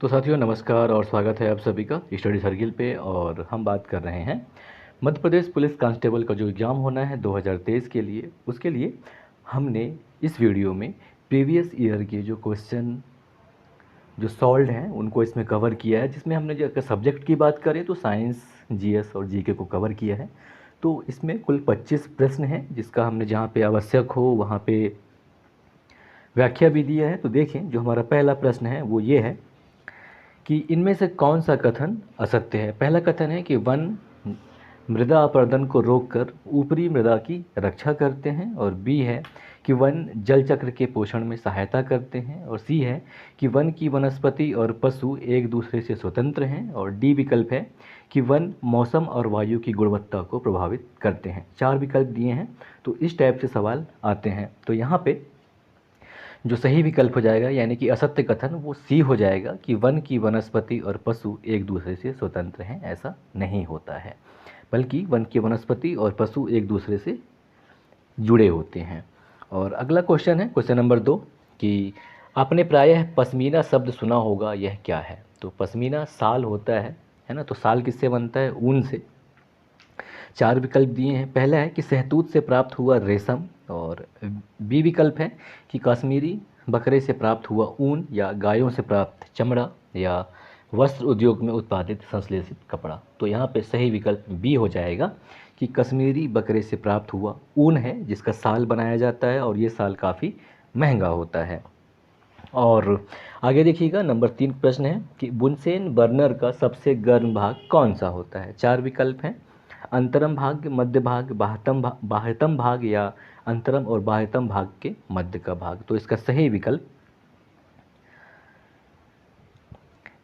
तो साथियों नमस्कार और स्वागत है आप सभी का स्टडी सर्किल पे। और हम बात कर रहे हैं मध्य प्रदेश पुलिस कांस्टेबल का जो एग्ज़ाम होना है 2023 के लिए। उसके लिए हमने इस वीडियो में प्रीवियस ईयर के जो क्वेश्चन जो सॉल्व हैं उनको इसमें कवर किया है, जिसमें हमने जो अगर सब्जेक्ट की बात करें तो साइंस, जीएस और जीके को कवर किया है। तो इसमें कुल 25 प्रश्न हैं, जिसका हमने जहाँ पे आवश्यक हो वहाँ पे व्याख्या भी दिया है। तो देखें, जो हमारा पहला प्रश्न है वो ये है कि इनमें से कौन सा कथन असत्य है। पहला कथन है कि वन मृदा अपरदन को रोककर ऊपरी मृदा की रक्षा करते हैं, और बी है कि वन जल चक्र के पोषण में सहायता करते हैं, और सी है कि वन की वनस्पति और पशु एक दूसरे से स्वतंत्र हैं, और डी विकल्प है कि वन मौसम और वायु की गुणवत्ता को प्रभावित करते हैं। 4 विकल्प दिए हैं, तो इस टाइप से सवाल आते हैं। तो यहाँ पे जो सही विकल्प हो जाएगा यानी कि असत्य कथन वो सी हो जाएगा कि वन की वनस्पति और पशु एक दूसरे से स्वतंत्र हैं। ऐसा नहीं होता है, बल्कि वन की वनस्पति और पशु एक दूसरे से जुड़े होते हैं। और अगला क्वेश्चन है क्वेश्चन नंबर 2 कि आपने प्रायः पश्मीना शब्द सुना होगा, यह क्या है। तो पश्मीना साल होता है ना। तो साल किससे बनता है? ऊन से। 4 विकल्प दिए हैं। पहला है कि शहतूत से प्राप्त हुआ रेशम, और बी विकल्प है कि कश्मीरी बकरे से प्राप्त हुआ ऊन, या गायों से प्राप्त चमड़ा, या वस्त्र उद्योग में उत्पादित संश्लेषित कपड़ा। तो यहाँ पे सही विकल्प बी हो जाएगा कि कश्मीरी बकरे से प्राप्त हुआ ऊन है, जिसका साल बनाया जाता है, और ये साल काफ़ी महंगा होता है। और आगे देखिएगा, नंबर 3 प्रश्न है कि बुनसेन बर्नर का सबसे गर्म भाग कौन सा होता है। 4 विकल्प हैं। अंतरम भाग, मध्य भाग, बाह्यतम भाग, या अंतरम और बाह्यतम भाग के मध्य का भाग। तो इसका सही विकल्प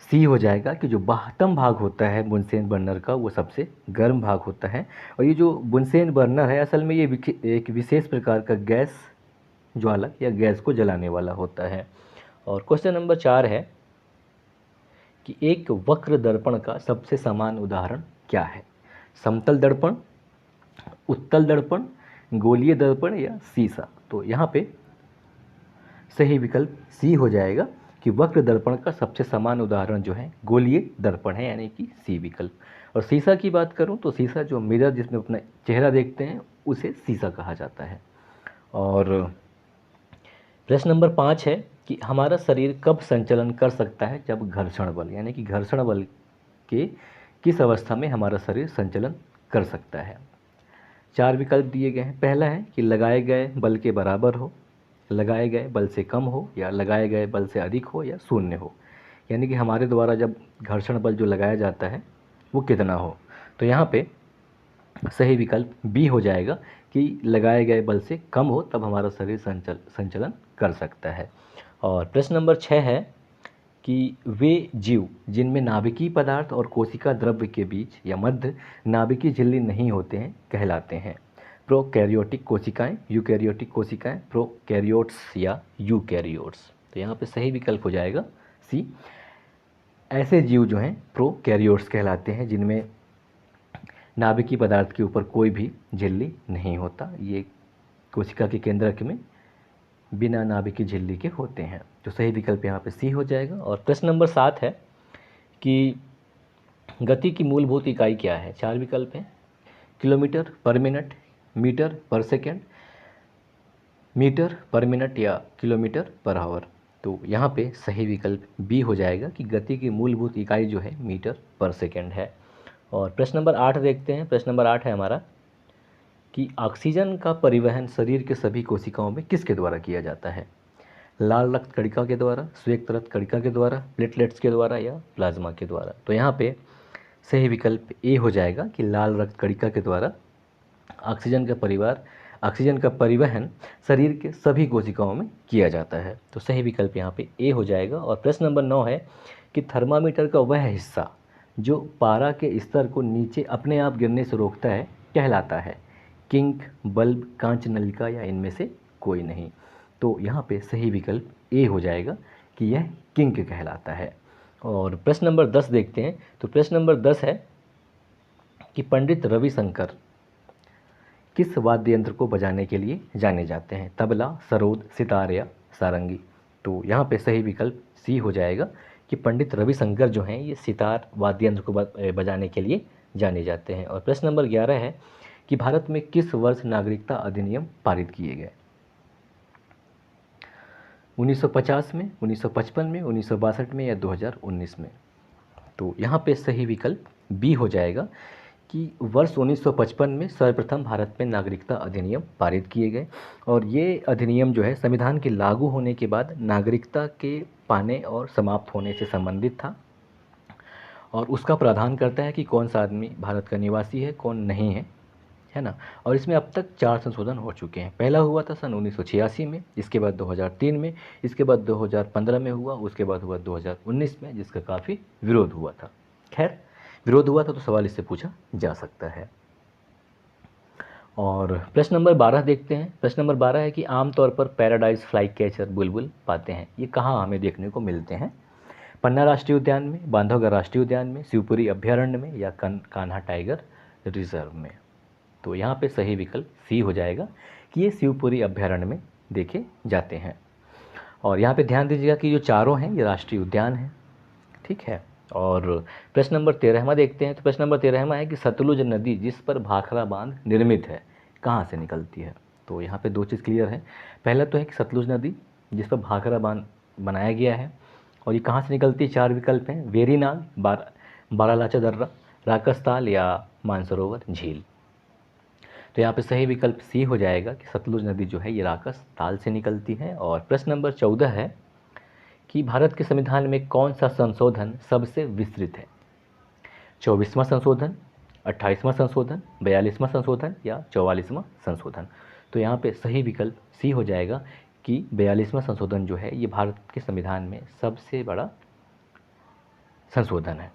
सी हो जाएगा कि जो बाह्यतम भाग होता है बुनसेन बर्नर का वो सबसे गर्म भाग होता है। और ये जो बुनसेन बर्नर है असल में ये एक विशेष प्रकार का गैस ज्वालक या गैस को जलाने वाला होता है। और क्वेश्चन नंबर 4 है कि एक वक्र दर्पण का सबसे समान उदाहरण क्या है। समतल दर्पण, उत्तल दर्पण, गोलीय दर्पण, या सीसा। तो यहाँ पे सही विकल्प सी हो जाएगा कि वक्र दर्पण का सबसे समान उदाहरण जो है गोलीय दर्पण है, यानी कि सी विकल्प। और सीसा की बात करूँ तो सीसा जो मिरर जिसमें अपना चेहरा देखते हैं उसे सीसा कहा जाता है। और प्रश्न नंबर 5 है कि हमारा शरीर कब संचलन कर सकता है, जब घर्षण बल, यानी कि घर्षण बल के किस अवस्था में हमारा शरीर संचलन कर सकता है। 4 विकल्प दिए गए हैं। पहला है कि लगाए गए बल के बराबर हो, लगाए गए बल से कम हो, या लगाए गए बल से अधिक हो, या शून्य हो। यानी कि हमारे द्वारा जब घर्षण बल जो लगाया जाता है वो कितना हो। तो यहाँ पे सही विकल्प बी हो जाएगा कि लगाए गए बल से कम हो, तब हमारा शरीर संचलन कर सकता है। और प्रश्न नंबर 6 है कि वे जीव जिनमें नाभिकीय पदार्थ और कोशिका द्रव्य के बीच या मध्य नाभिकीय झिल्ली नहीं होते हैं कहलाते हैं। प्रोकैरियोटिक कोशिकाएं, यूकैरियोटिक कोशिकाएं, प्रोकैरियोट्स या यूकैरियोट्स। तो यहाँ पे सही विकल्प हो जाएगा सी। ऐसे जीव जो हैं प्रोकैरियोट्स कहलाते हैं, जिनमें नाभिकीय पदार्थ के ऊपर कोई भी झिल्ली नहीं होता। ये कोशिका के केंद्रक में बिना नाभिकीय झिल्ली के होते हैं। तो सही विकल्प यहाँ पे सी हो जाएगा। और प्रश्न नंबर 7 है कि गति की मूलभूत इकाई क्या है। 4 विकल्प हैं। किलोमीटर पर मिनट, मीटर पर सेकेंड, मीटर पर मिनट, या किलोमीटर पर आवर। तो यहाँ पे सही विकल्प बी हो जाएगा कि गति की मूलभूत इकाई जो है मीटर पर सेकेंड है। और प्रश्न नंबर 8 देखते हैं। प्रश्न नंबर 8 है हमारा कि ऑक्सीजन का परिवहन शरीर के सभी कोशिकाओं में किसके द्वारा किया जाता है। लाल रक्त कणिका के द्वारा, श्वेत रक्त कणिका के द्वारा, प्लेटलेट्स के द्वारा, या प्लाज्मा के द्वारा। तो यहाँ पे सही विकल्प ए हो जाएगा कि लाल रक्त कणिका के द्वारा ऑक्सीजन का परिवहन शरीर के सभी कोशिकाओं में किया जाता है। तो सही विकल्प यहाँ पे ए हो जाएगा। और प्रश्न नंबर 9 है कि थर्मामीटर का वह हिस्सा जो पारा के स्तर को नीचे अपने आप गिरने से रोकता है कहलाता है। किंक, बल्ब, कांच नलिका, या इनमें से कोई नहीं। तो यहाँ पे सही विकल्प ए हो जाएगा कि यह किंक कहलाता है। और प्रश्न नंबर 10 देखते हैं। तो प्रश्न नंबर 10 है कि पंडित रविशंकर किस वाद्य यंत्र को बजाने के लिए जाने जाते हैं। तबला, सरोद, सितार, या सारंगी। तो यहाँ पे सही विकल्प सी हो जाएगा कि पंडित रविशंकर जो हैं ये सितार वाद्य यंत्र को बजाने के लिए जाने जाते हैं। और प्रश्न नंबर 11 है कि भारत में किस वर्ष नागरिकता अधिनियम पारित किए गए? 1950 में, 1955 में, 1962 में या 2019 में? तो यहाँ पे सही विकल्प बी हो जाएगा कि वर्ष 1955 में सर्वप्रथम भारत में नागरिकता अधिनियम पारित किए गए। और ये अधिनियम जो है संविधान के लागू होने के बाद नागरिकता के पाने और समाप्त होने से संबंधित था, और उसका प्रावधान करता है कि कौन सा आदमी भारत का निवासी है, कौन नहीं है ना। और इसमें अब तक 4 संशोधन हो चुके हैं। पहला हुआ था सन 1986 में, इसके बाद 2003 में, इसके बाद 2015 में हुआ, उसके बाद हुआ 2019 में, जिसका काफ़ी विरोध हुआ था। खैर, विरोध हुआ था तो सवाल इससे पूछा जा सकता है। और प्रश्न नंबर 12 देखते हैं। प्रश्न नंबर 12 है कि आमतौर पर पैराडाइज फ्लाई कैचर बुलबुल पाते हैं, ये कहाँ हमें देखने को मिलते हैं? पन्ना राष्ट्रीय उद्यान में, बांधवगढ़ राष्ट्रीय उद्यान में, शिवपुरी अभ्यारण्य में या कान्हा टाइगर रिजर्व में? तो यहाँ पे सही विकल्प सी हो जाएगा कि ये शिवपुरी अभ्यारण्य में देखे जाते हैं। और यहाँ पे ध्यान दीजिएगा कि जो चारों हैं ये राष्ट्रीय उद्यान हैं, ठीक है। और प्रश्न नंबर 13वां देखते हैं। तो प्रश्न नंबर 13वां है कि सतलुज नदी जिस पर भाखड़ा बांध निर्मित है कहाँ से निकलती है? तो यहाँ पे दो चीज़ क्लियर है। पहला तो है कि सतलुज नदी जिस पर भाखड़ा बांध बनाया गया है, और ये कहाँ से निकलती है? 4 विकल्प हैं, वेरीनाग, बारालाचा दर्रा, राकसताल या मानसरोवर झील। तो यहाँ पे सही विकल्प सी हो जाएगा कि सतलुज नदी जो है ये राकस ताल से निकलती है। और प्रश्न नंबर 14 है कि भारत के संविधान में कौन सा संशोधन सबसे विस्तृत है? 24वां संशोधन, 28वां संशोधन, 42वां संशोधन या 44वां संशोधन? तो यहाँ पे सही विकल्प सी हो जाएगा कि 42वां संशोधन जो है ये भारत के संविधान में सबसे बड़ा संशोधन है,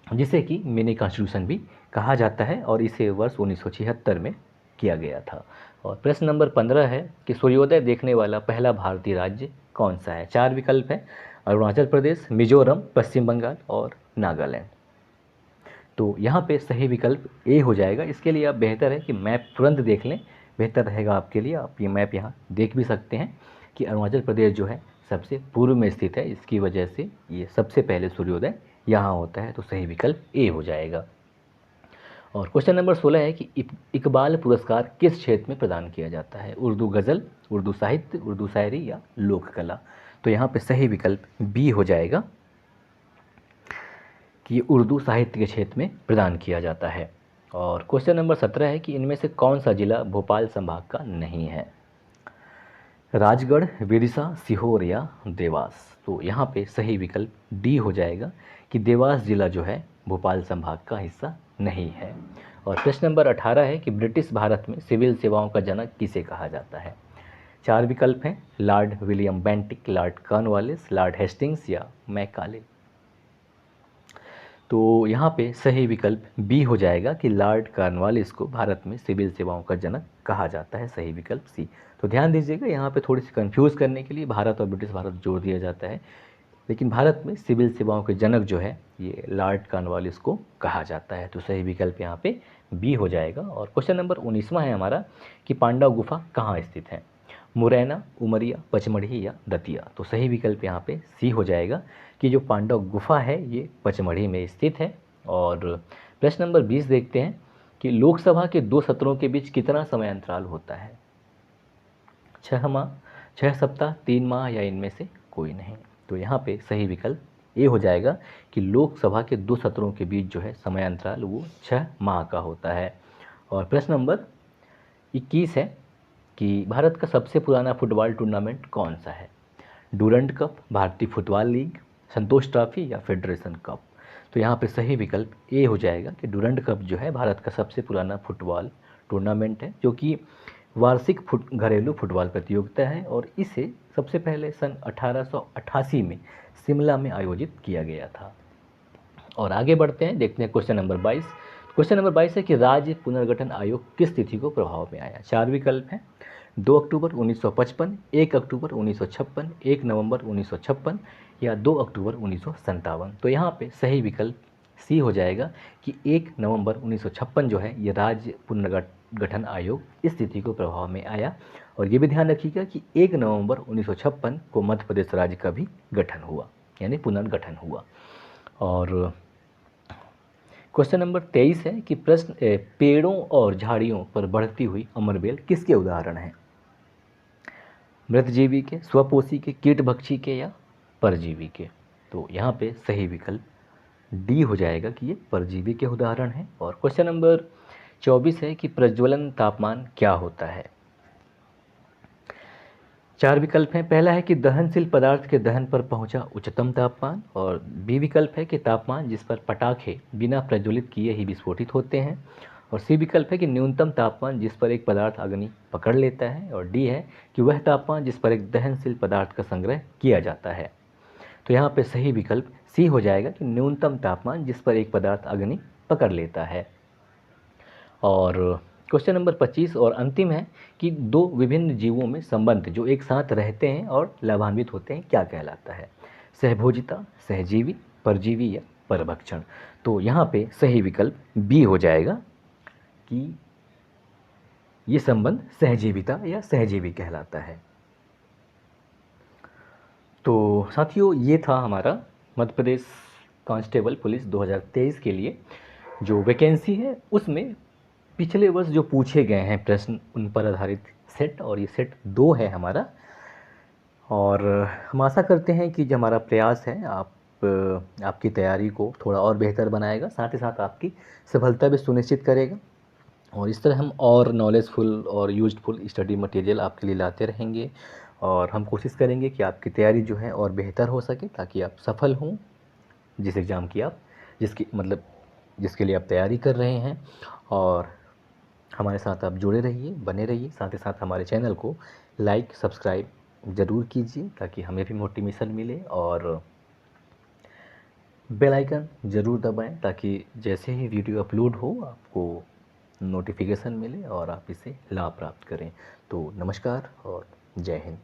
जिसे कि मिनी कॉन्स्टिट्यूशन भी कहा जाता है, और इसे वर्ष 1976 में किया गया था। और प्रश्न नंबर 15 है कि सूर्योदय देखने वाला पहला भारतीय राज्य कौन सा है? 4 विकल्प हैं, अरुणाचल प्रदेश, मिजोरम, पश्चिम बंगाल और नागालैंड। तो यहाँ पे सही विकल्प ए हो जाएगा। इसके लिए आप बेहतर है कि मैप तुरंत देख लें, बेहतर रहेगा आपके लिए। आप ये मैप यहाँ देख भी सकते हैं कि अरुणाचल प्रदेश जो है सबसे पूर्व में स्थित है, इसकी वजह से ये सबसे पहले सूर्योदय यहाँ होता है। तो सही विकल्प ए हो जाएगा। और क्वेश्चन नंबर 16 है कि इकबाल पुरस्कार किस क्षेत्र में प्रदान किया जाता है? उर्दू गज़ल, उर्दू साहित्य, उर्दू शायरी या लोक कला? तो यहाँ पे सही विकल्प बी हो जाएगा कि उर्दू साहित्य के क्षेत्र में प्रदान किया जाता है। और क्वेश्चन नंबर 17 है कि इनमें से कौन सा जिला भोपाल संभाग का नहीं है? राजगढ़, विदिशा, सीहोर या देवास? तो यहाँ पे सही विकल्प डी हो जाएगा कि देवास जिला जो है भोपाल संभाग का हिस्सा नहीं है। और प्रश्न नंबर 18 है कि ब्रिटिश भारत में सिविल सेवाओं का जनक किसे कहा जाता है? 4 विकल्प हैं, Lord William Bentinck, Lord Cornwallis, Lord Hastings या मैकाले? तो यहाँ पे सही विकल्प बी हो जाएगा कि लॉर्ड कॉर्नवालिस को भारत में सिविल सेवाओं का जनक कहा जाता है। सही विकल्प सी। तो ध्यान दीजिएगा, यहाँ पे थोड़ी सी कंफ्यूज करने के लिए भारत और ब्रिटिश भारत जोड़ दिया जाता है, लेकिन भारत में सिविल सेवाओं के जनक जो है ये लॉर्ड कॉर्नवालिस को कहा जाता है। तो सही विकल्प यहाँ पे बी हो जाएगा। और क्वेश्चन नंबर 19वां है हमारा कि पांडव गुफा कहाँ स्थित है? मुरैना, उमरिया, पचमढ़ी या दतिया? तो सही विकल्प यहाँ पे सी हो जाएगा कि जो पांडव गुफा है ये पचमढ़ी में स्थित है। और प्रश्न नंबर 20 देखते हैं कि लोकसभा के 2 सत्रों के बीच कितना समय अंतराल होता है? 6 माह, 6 सप्ताह, 3 माह या इनमें से कोई नहीं? तो यहाँ पे सही विकल्प ये हो जाएगा कि लोकसभा के 2 सत्रों के बीच जो है समय अंतराल वो 6 माह का होता है। और प्रश्न नंबर 21 है कि भारत का सबसे पुराना फुटबॉल टूर्नामेंट कौन सा है? डूरंड कप, भारतीय फुटबॉल लीग, संतोष ट्रॉफी या फेडरेशन कप? तो यहाँ पे सही विकल्प ए हो जाएगा कि डूरंड कप जो है भारत का सबसे पुराना फुटबॉल टूर्नामेंट है, जो कि वार्षिक घरेलू फुटबॉल प्रतियोगिता है, और इसे सबसे पहले सन 1888 में शिमला में आयोजित किया गया था। और आगे बढ़ते हैं, देखते हैं क्वेश्चन नंबर 22। क्वेश्चन नंबर 22 है कि राज्य पुनर्गठन आयोग किस तिथि को प्रभाव में आया? 4 विकल्प हैं, 2 अक्टूबर 1955, 1 अक्टूबर 1956, 1 नवंबर 1956 या 2 अक्टूबर 1957? तो यहाँ पे सही विकल्प सी हो जाएगा कि 1 नवंबर 1956 जो है ये राज्य पुनर्गठन आयोग इस तिथि को प्रभाव में आया। और ये भी ध्यान रखिएगा कि 1 नवंबर 1956 को मध्य प्रदेश राज्य का भी गठन हुआ। यानी पुनर्गठन हुआ। और क्वेश्चन नंबर 23 है कि प्रश्न पेड़ों और झाड़ियों पर बढ़ती हुई अमरबेल किसके उदाहरण हैं? मृतजीवी के, स्वपोषी के, कीटभक्षी के या परजीवी के? तो यहाँ पे सही विकल्प डी हो जाएगा कि ये परजीवी के उदाहरण हैं। और क्वेश्चन नंबर 24 है कि प्रज्वलन तापमान क्या होता है? 4 विकल्प हैं। पहला है कि दहनशील पदार्थ के दहन पर पहुंचा उच्चतम तापमान, और बी विकल्प है कि तापमान जिस पर पटाखे बिना प्रज्वलित किए ही विस्फोटित होते हैं, और सी विकल्प है कि न्यूनतम तापमान जिस पर एक पदार्थ अग्नि पकड़ लेता है, और डी है कि वह तापमान जिस पर एक दहनशील पदार्थ का संग्रह किया जाता है। तो यहाँ पे सही विकल्प सी हो जाएगा कि न्यूनतम तापमान जिस पर एक पदार्थ अग्नि पकड़ लेता है। और क्वेश्चन नंबर 25 और अंतिम है कि दो विभिन्न जीवों में संबंध जो एक साथ रहते हैं और लाभान्वित होते हैं क्या कहलाता है? सहभोजिता, सहजीवी, परजीवी या परभक्षण? तो यहाँ पे सही विकल्प बी हो जाएगा कि ये संबंध सहजीविता या सहजीवी कहलाता है। तो साथियों, ये था हमारा मध्य प्रदेश कांस्टेबल पुलिस 2023 के लिए जो वैकेंसी है, उसमें पिछले वर्ष जो पूछे गए हैं प्रश्न उन पर आधारित सेट, और ये सेट 2 है हमारा। और हम आशा करते हैं कि जो हमारा प्रयास है आपकी तैयारी को थोड़ा और बेहतर बनाएगा, साथ ही साथ आपकी सफलता भी सुनिश्चित करेगा। और इस तरह हम और नॉलेजफुल और यूजफुल स्टडी मटेरियल आपके लिए लाते रहेंगे, और हम कोशिश करेंगे कि आपकी तैयारी जो है और बेहतर हो सके, ताकि आप सफल हों जिस एग्ज़ाम की आप जिसके लिए आप तैयारी कर रहे हैं। और हमारे साथ आप जुड़े रहिए, बने रहिए, साथ ही साथ हमारे चैनल को लाइक सब्सक्राइब ज़रूर कीजिए ताकि हमें भी मोटिवेशन मिले, और बेल आइकन ज़रूर दबाएं ताकि जैसे ही वीडियो अपलोड हो आपको नोटिफिकेशन मिले और आप इसे लाभ प्राप्त करें। तो नमस्कार और जय हिंद।